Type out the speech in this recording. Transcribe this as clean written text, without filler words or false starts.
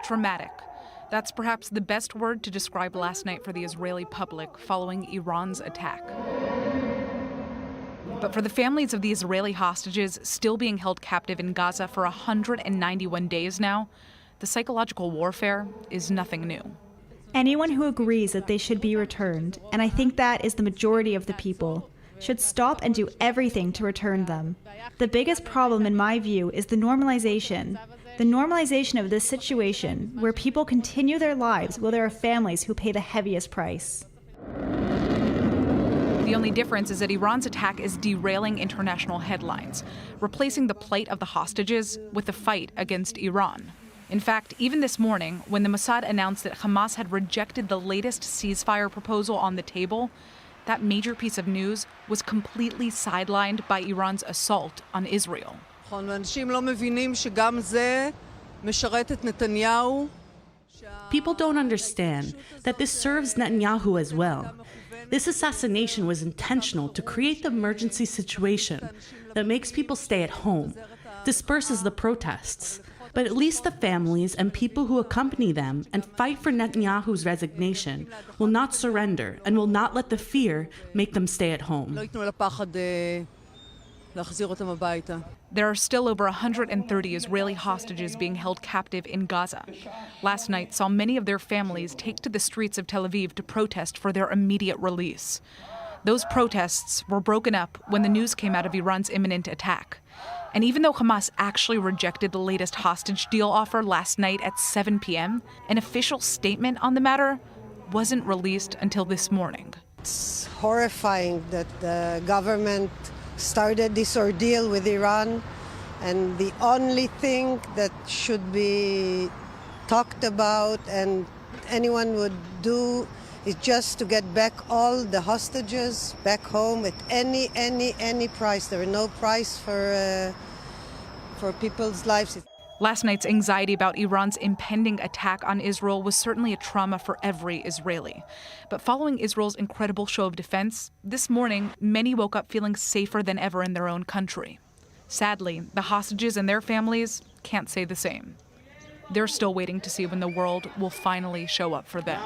Dramatic. That's perhaps the best word to describe last night for the Israeli public following Iran's attack. But for the families of the Israeli hostages still being held captive in Gaza for 191 days now, the psychological warfare is nothing new. Anyone who agrees that they should be returned, and I think that is the majority of the people, should stop and do everything to return them. The biggest problem, in my view, is the normalization of this situation where people continue their lives while there are families who pay the heaviest price. The only difference is that Iran's attack is derailing international headlines, replacing the plight of the hostages with the fight against Iran. In fact, even this morning, when the Mossad announced that Hamas had rejected the latest ceasefire proposal on the table, that major piece of news was completely sidelined by Iran's assault on Israel. People don't understand that this serves Netanyahu as well. This assassination was intentional to create the emergency situation that makes people stay at home, disperses the protests. But at least the families and people who accompany them and fight for Netanyahu's resignation will not surrender and will not let the fear make them stay at home. There are still over 130 Israeli hostages being held captive in Gaza. Last night saw many of their families take to the streets of Tel Aviv to protest for their immediate release. Those protests were broken up when the news came out of Iran's imminent attack. And even though Hamas actually rejected the latest hostage deal offer last night at 7 p.m., an official statement on the matter wasn't released until this morning. It's horrifying that the government started this ordeal with Iran, and the only thing that should be talked about and anyone would do is just to get back all the hostages back home at any price. There is no price for people's lives. Last night's anxiety about Iran's impending attack on Israel was certainly a trauma for every Israeli. But following Israel's incredible show of defense, this morning, many woke up feeling safer than ever in their own country. Sadly, the hostages and their families can't say the same. They're still waiting to see when the world will finally show up for them.